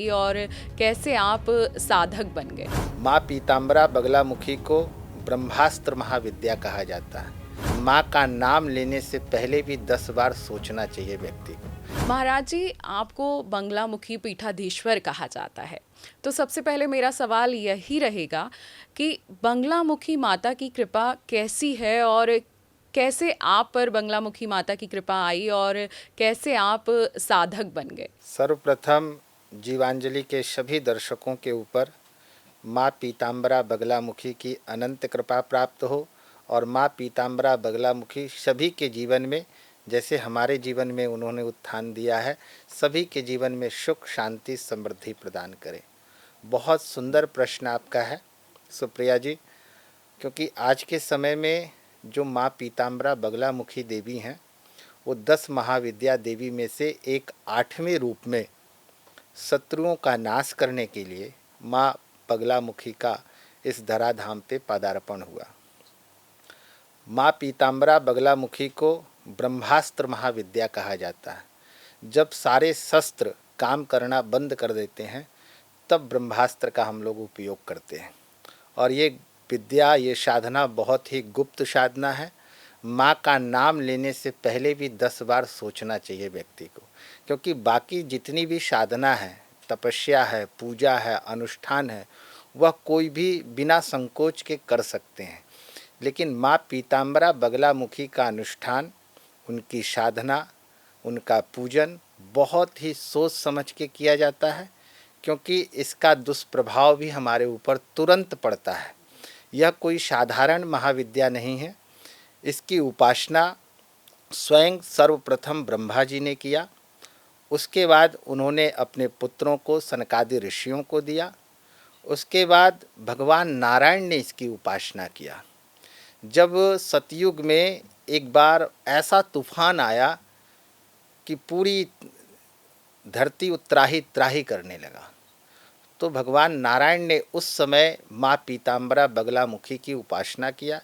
और कैसे आप साधक बन गए? माँ पीताम्बरा बगलामुखी को ब्रह्मास्त्र महाविद्या कहा जाता है। माँ का नाम लेने से पहले भी 10 बार सोचना चाहिए व्यक्ति को। महाराज जी, आपको बंगलामुखी पीठाधीश्वर कहा जाता है। तो सबसे पहले मेरा सवाल यही रहेगा कि बंगलामुखी माता की कृपा कैसी है और कैसे आप पर बंगलामुखी माता की कृपा आई और कैसे आप साधक बन गए? सर्वप्रथम जीवांजलि के सभी दर्शकों के ऊपर माँ पीताम्बरा बगलामुखी की अनंत कृपा प्राप्त हो और माँ पीताम्बरा बगलामुखी सभी के जीवन में, जैसे हमारे जीवन में उन्होंने उत्थान दिया है, सभी के जीवन में सुख शांति समृद्धि प्रदान करे। बहुत सुंदर प्रश्न आपका है सुप्रिया जी, क्योंकि आज के समय में जो माँ पीताम्बरा बगलामुखी देवी हैं वो 10 महाविद्या देवी में से एक 8वें रूप में शत्रुओं का नाश करने के लिए माँ बगलामुखी का इस धराधाम पे पदार्पण हुआ। माँ पीताम्बरा बगलामुखी को ब्रह्मास्त्र महाविद्या कहा जाता है। जब सारे शस्त्र काम करना बंद कर देते हैं तब ब्रह्मास्त्र का हम लोग उपयोग करते हैं। और ये विद्या, ये साधना बहुत ही गुप्त साधना है। माँ का नाम लेने से पहले भी 10 बार सोचना चाहिए व्यक्ति को, क्योंकि बाकी जितनी भी साधना है, तपस्या है, पूजा है, अनुष्ठान है, वह कोई भी बिना संकोच के कर सकते हैं। लेकिन माँ पीताम्बरा बगलामुखी का अनुष्ठान, उनकी साधना, उनका पूजन बहुत ही सोच समझ के किया जाता है, क्योंकि इसका दुष्प्रभाव भी हमारे ऊपर तुरंत पड़ता है। यह कोई साधारण महाविद्या नहीं है। इसकी उपासना स्वयं सर्वप्रथम ब्रह्मा जी ने किया। उसके बाद उन्होंने अपने पुत्रों को, सनकादि ऋषियों को दिया। उसके बाद भगवान नारायण ने इसकी उपासना किया। जब सतयुग में एक बार ऐसा तूफान आया कि पूरी धरती त्राही त्राही करने लगा, तो भगवान नारायण ने उस समय माँ पीताम्बरा बगलामुखी की उपासना किया।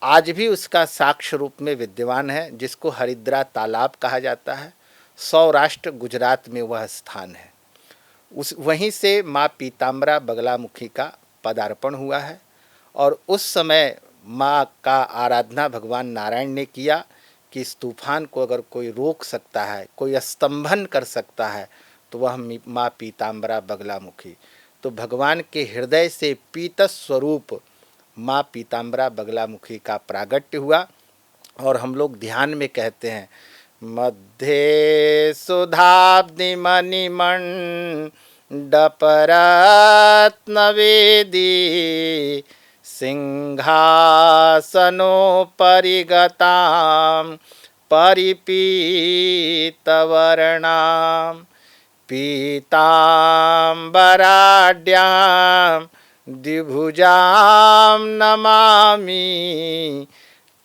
आज भी उसका साक्ष्य रूप में विद्यमान है, जिसको हरिद्रा तालाब कहा जाता है। सौराष्ट्र गुजरात में वह स्थान है। उस वहीं से माँ पीताम्बरा बगलामुखी का पदार्पण हुआ है। और उस समय माँ का आराधना भगवान नारायण ने किया कि इस तूफान को अगर कोई रोक सकता है, कोई स्तंभन कर सकता है, तो वह माँ पीताम्बरा बगलामुखी। तो भगवान के हृदय से पीत स्वरूप माँ पीताम्बरा बगलामुखी का प्रागट्य हुआ। और हम लोग ध्यान में कहते हैं, मध्ये सुधाब्धि मणिमण्डपरत्नवेदी सिंहासनोपरि गतां परिपीतवर्णां पीताम्बराढ्यां द्विभुजां नमामि।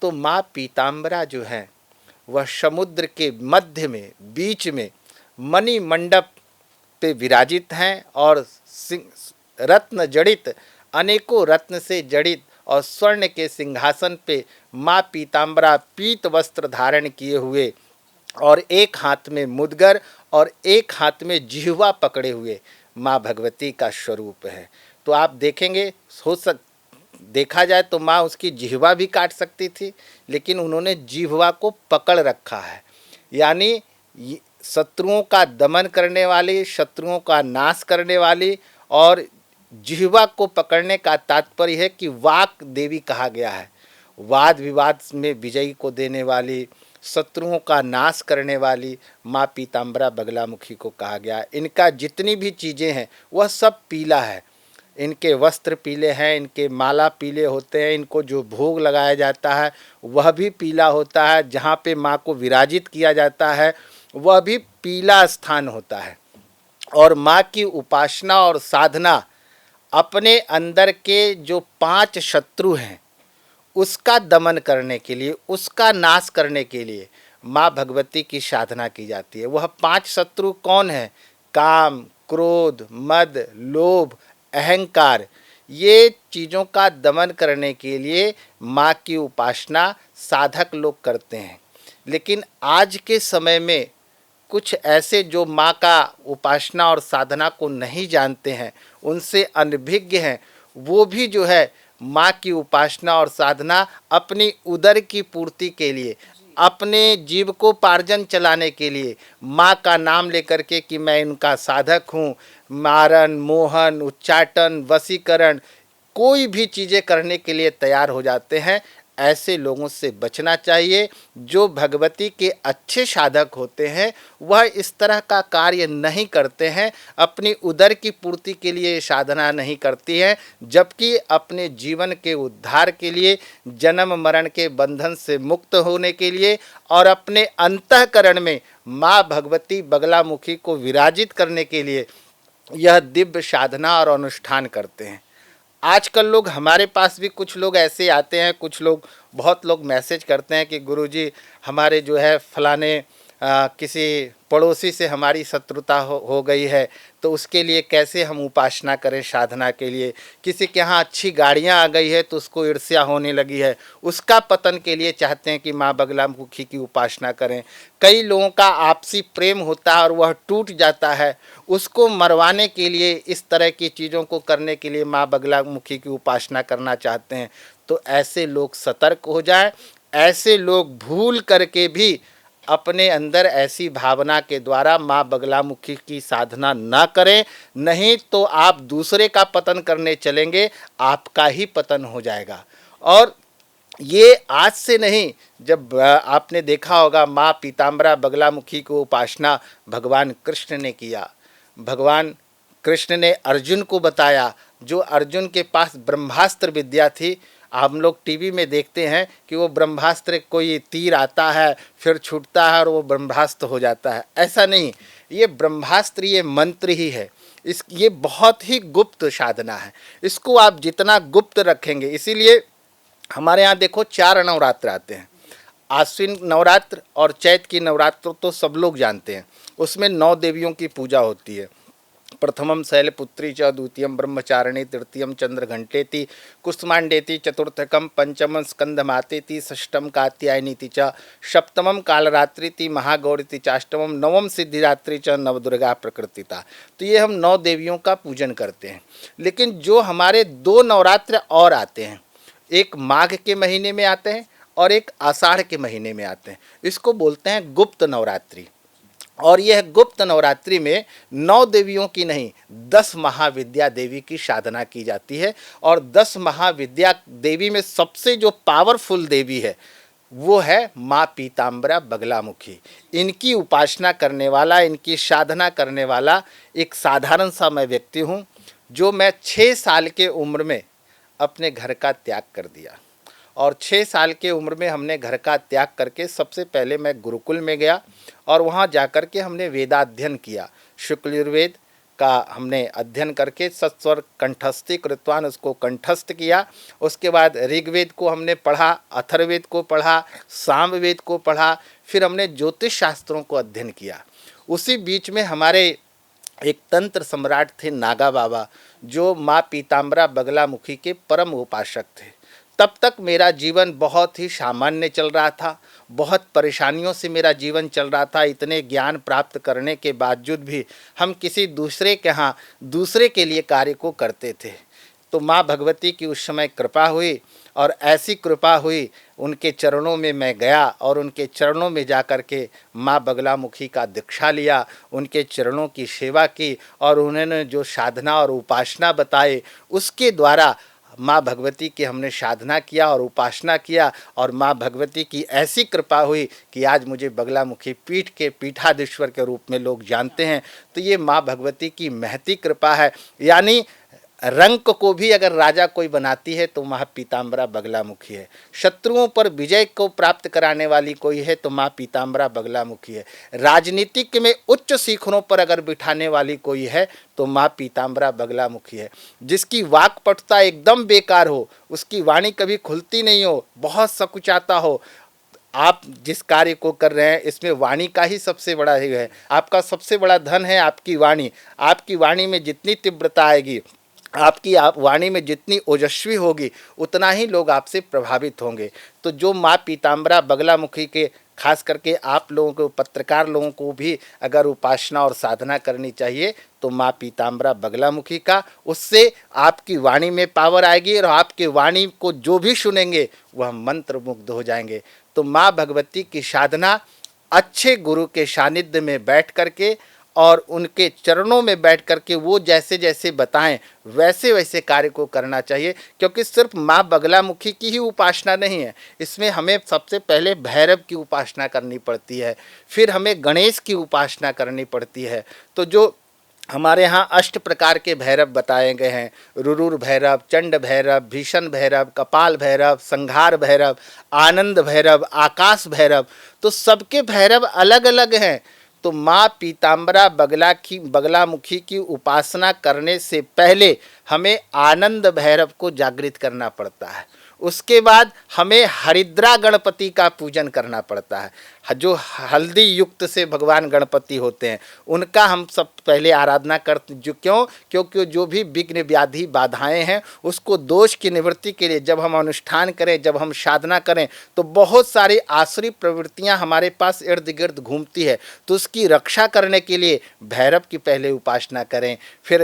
तो माँ पीताम्बरा जो है वह समुद्र के मध्य में, बीच में मणि मंडप पे विराजित हैं और रत्न जड़ित, अनेकों रत्न से जड़ित और स्वर्ण के सिंहासन पे माँ पीताम्बरा पीत वस्त्र धारण किए हुए और एक हाथ में मुद्गर और एक हाथ में जिह्वा पकड़े हुए माँ भगवती का स्वरूप है। तो आप देखेंगे, देखा जाए तो माँ उसकी जिह्वा भी काट सकती थी, लेकिन उन्होंने जिह्वा को पकड़ रखा है। यानी शत्रुओं का दमन करने वाली, शत्रुओं का नाश करने वाली, और जिह्वा को पकड़ने का तात्पर्य है कि वाक देवी कहा गया है। वाद विवाद में विजयी को देने वाली, शत्रुओं का नाश करने वाली माँ पीताम्बरा बगलामुखी को कहा गया है। इनका जितनी भी चीज़ें हैं वह सब पीला है। इनके वस्त्र पीले हैं, इनके माला पीले होते हैं, इनको जो भोग लगाया जाता है वह भी पीला होता है। जहाँ पे माँ को विराजित किया जाता है वह भी पीला स्थान होता है। और माँ की उपासना और साधना अपने अंदर के जो 5 शत्रु हैं उसका दमन करने के लिए, उसका नाश करने के लिए माँ भगवती की साधना की जाती है। वह 5 शत्रु कौन है? काम, क्रोध, मद, लोभ, अहंकार। ये चीज़ों का दमन करने के लिए माँ की उपासना साधक लोग करते हैं। लेकिन आज के समय में कुछ ऐसे जो माँ का उपासना और साधना को नहीं जानते हैं, उनसे अनभिज्ञ हैं, वो भी जो है माँ की उपासना और साधना अपनी उदर की पूर्ति के लिए, अपने जीविकोपार्जन चलाने के लिए माँ का नाम लेकर के कि मैं इनका साधक हूँ, मारन, मोहन, उच्चाटन, वशीकरण, कोई भी चीज़ें करने के लिए तैयार हो जाते हैं। ऐसे लोगों से बचना चाहिए। जो भगवती के अच्छे साधक होते हैं वह इस तरह का कार्य नहीं करते हैं, अपनी उदर की पूर्ति के लिए साधना नहीं करती है, जबकि अपने जीवन के उद्धार के लिए, जन्म मरण के बंधन से मुक्त होने के लिए और अपने अंतःकरण में माँ भगवती बगलामुखी को विराजित करने के लिए यह दिव्य साधना और अनुष्ठान करते हैं। आजकल लोग, हमारे पास भी कुछ लोग ऐसे आते हैं, कुछ लोग, बहुत लोग मैसेज करते हैं कि गुरुजी हमारे जो है फलाने किसी पड़ोसी से हमारी शत्रुता हो गई है, तो उसके लिए कैसे हम उपासना करें साधना के लिए। किसी के यहाँ अच्छी गाड़ियाँ आ गई है तो उसको ईर्ष्या होने लगी है, उसका पतन के लिए चाहते हैं कि माँ बगलामुखी की उपासना करें। कई लोगों का आपसी प्रेम होता है और वह टूट जाता है, उसको मरवाने के लिए, इस तरह की चीज़ों को करने के लिए माँ बगलामुखी की उपासना करना चाहते हैं। तो ऐसे लोग सतर्क हो जाएं। ऐसे लोग भूल करके भी अपने अंदर ऐसी भावना के द्वारा माँ बगलामुखी की साधना ना करें, नहीं तो आप दूसरे का पतन करने चलेंगे, आपका ही पतन हो जाएगा। और ये आज से नहीं, जब आपने देखा होगा माँ पीताम्बरा बगलामुखी को उपासना भगवान कृष्ण ने किया, भगवान कृष्ण ने अर्जुन को बताया, जो अर्जुन के पास ब्रह्मास्त्र विद्या थी। हम लोग टीवी में देखते हैं कि वो ब्रह्मास्त्र, कोई तीर आता है फिर छूटता है और वो ब्रह्मास्त्र हो जाता है, ऐसा नहीं। ये ब्रह्मास्त्र, ये मंत्र ही है। ये बहुत ही गुप्त साधना है, इसको आप जितना गुप्त रखेंगे। इसीलिए हमारे यहाँ देखो 4 नवरात्र आते हैं, आश्विन नवरात्र और चैत की नवरात्र तो सब लोग जानते हैं। उसमें 9 देवियों की पूजा होती है। प्रथमम शैलपुत्री च, द्वितीयम ब्रह्मचारिणी, तृतीयम चंद्रघंटेति, कुष्मांडेति, चतुर्थकम पंचमम स्कंदमातेति, षष्ठम कात्यायनीति च, सप्तमम कालरात्रिति, महागौरीति चाष्टमम, नवम सिद्धिरात्रि च, नवदुर्गा प्रकृतिता। तो ये हम 9 देवियों का पूजन करते हैं। लेकिन जो हमारे 2 नवरात्र और आते हैं, एक माघ के महीने में आते हैं और एक आषाढ़ के महीने में आते हैं, इसको बोलते हैं गुप्त नवरात्रि। और यह गुप्त नवरात्रि में 9 देवियों की नहीं, 10 महाविद्या देवी की साधना की जाती है। और 10 महाविद्या देवी में सबसे जो पावरफुल देवी है वो है माँ पीताम्बरा बगलामुखी। इनकी उपासना करने वाला, इनकी साधना करने वाला एक साधारण सा मैं व्यक्ति हूँ, जो मैं 6 साल के उम्र में अपने घर का त्याग कर दिया। और 6 साल के उम्र में हमने घर का त्याग करके सबसे पहले मैं गुरुकुल में गया और वहाँ जाकर के हमने वेदाध्ययन किया। शुक्ल यजुर्वेद का हमने अध्ययन करके सत्स्वर कंठस्थी कृतवान, उसको कंठस्थ किया। उसके बाद ऋग्वेद को हमने पढ़ा, अथर्ववेद को पढ़ा, सामवेद को पढ़ा, फिर हमने ज्योतिष शास्त्रों को अध्ययन किया। उसी बीच में हमारे एक तंत्र सम्राट थे नागा बाबा, जो माँ पीताम्बरा बगलामुखी के परम उपासक थे। तब तक मेरा जीवन बहुत ही सामान्य चल रहा था, बहुत परेशानियों से मेरा जीवन चल रहा था। इतने ज्ञान प्राप्त करने के बावजूद भी हम किसी दूसरे के यहाँ दूसरे के लिए कार्य को करते थे। तो माँ भगवती की उस समय कृपा हुई और ऐसी कृपा हुई, उनके चरणों में मैं गया और उनके चरणों में जा कर के माँ बगलामुखी का दीक्षा लिया, उनके चरणों की सेवा की और उन्होंने जो साधना और उपासना बताए उसके द्वारा माँ भगवती की हमने साधना किया और उपासना किया। और माँ भगवती की ऐसी कृपा हुई कि आज मुझे बगलामुखी पीठ के पीठाधीश्वर के रूप में लोग जानते हैं। तो ये माँ भगवती की महती कृपा है। यानी रंक को भी अगर राजा कोई बनाती है तो माँ पीताम्बरा बगलामुखी है। शत्रुओं पर विजय को प्राप्त कराने वाली कोई है तो माँ पीताम्बरा बगलामुखी है। राजनीतिक में उच्च शिखरों पर अगर बिठाने वाली कोई है तो माँ पीताम्बरा बगलामुखी है। जिसकी वाक्पटुता एकदम बेकार हो, उसकी वाणी कभी खुलती नहीं हो, बहुत सकुचाता हो, आप जिस कार्य को कर रहे हैं इसमें वाणी का ही सबसे बड़ा ही है। आपका सबसे बड़ा धन है आपकी वाणी। आपकी वाणी में जितनी तीव्रता आएगी, आपकी वाणी में जितनी ओजस्वी होगी, उतना ही लोग आपसे प्रभावित होंगे। तो जो माँ पीताम्बरा बगलामुखी के खास करके आप लोगों को, पत्रकार लोगों को भी अगर उपासना और साधना करनी चाहिए तो माँ पीताम्बरा बगलामुखी का। उससे आपकी वाणी में पावर आएगी और आपकी वाणी को जो भी सुनेंगे वह मंत्र मुग्ध हो जाएंगे। तो माँ भगवती की साधना अच्छे गुरु के सानिध्य में बैठ करके और उनके चरणों में बैठ करके वो जैसे जैसे बताएं वैसे वैसे कार्य को करना चाहिए। क्योंकि सिर्फ माँ बगलामुखी की ही उपासना नहीं है, इसमें हमें सबसे पहले भैरव की उपासना करनी पड़ती है, फिर हमें गणेश की उपासना करनी पड़ती है। तो जो हमारे यहाँ 8 प्रकार के भैरव बताए गए हैं, रुरुर भैरव, चंड भैरव, भीषण भैरव, कपाल भैरव, संहार भैरव, आनंद भैरव, आकाश भैरव, तो सबके भैरव अलग अलग हैं। तो माँ पीताम्बरा बगलामुखी की उपासना करने से पहले हमें आनंद भैरव को जागृत करना पड़ता है। उसके बाद हमें हरिद्रा गणपति का पूजन करना पड़ता है, जो हल्दी युक्त से भगवान गणपति होते हैं उनका हम सब पहले आराधना करते। जो क्योंकि जो भी विघ्न व्याधि बाधाएं हैं उसको दोष की निवृत्ति के लिए जब हम अनुष्ठान करें, जब हम साधना करें तो बहुत सारी आसुरी प्रवृत्तियां हमारे पास इर्द गिर्द घूमती है। तो उसकी रक्षा करने के लिए भैरव की पहले उपासना करें, फिर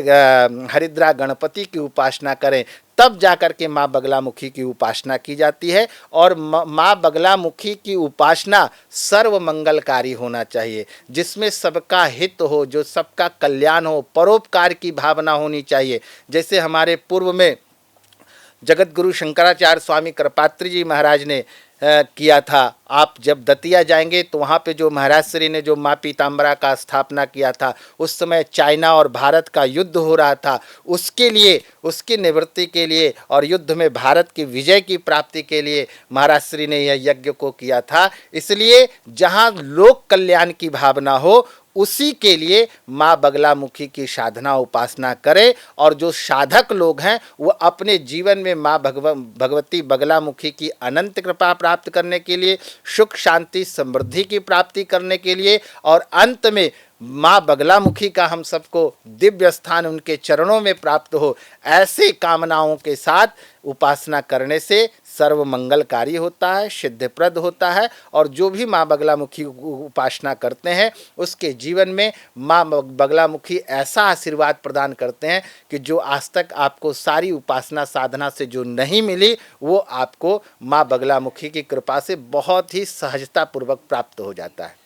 हरिद्रा गणपति की उपासना करें, तब जाकर के माँ बगलामुखी की उपासना की जाती है। और माँ बगलामुखी की उपासना सर्व मंगलकारी होना चाहिए, जिसमें सबका हित हो, जो सबका कल्याण हो, परोपकार की भावना होनी चाहिए। जैसे हमारे पूर्व में जगत गुरु शंकराचार्य स्वामी कृपात्री जी महाराज ने किया था। आप जब दतिया जाएंगे तो वहाँ पे जो महाराज श्री ने जो माँ पीताम्बरा का स्थापना किया था, उस समय चाइना और भारत का युद्ध हो रहा था। उसके लिए, उसकी निवृत्ति के लिए और युद्ध में भारत की विजय की प्राप्ति के लिए महाराज श्री ने यह यज्ञ को किया था। इसलिए जहाँ लोक कल्याण की भावना हो उसी के लिए माँ बगलामुखी की साधना उपासना करें। और जो साधक लोग हैं वो अपने जीवन में माँ भगवती बगलामुखी की अनंत कृपा प्राप्त करने के लिए, सुख शांति समृद्धि की प्राप्ति करने के लिए और अंत में माँ बगलामुखी का हम सबको दिव्य स्थान उनके चरणों में प्राप्त हो, ऐसे कामनाओं के साथ उपासना करने से सर्व मंगलकारी होता है, सिद्धप्रद होता है। और जो भी माँ बगलामुखी उपासना करते हैं उसके जीवन में माँ बगलामुखी ऐसा आशीर्वाद प्रदान करते हैं कि जो आज तक आपको सारी उपासना साधना से जो नहीं मिली वो आपको माँ बगलामुखी की कृपा से बहुत ही सहजतापूर्वक प्राप्त हो जाता है।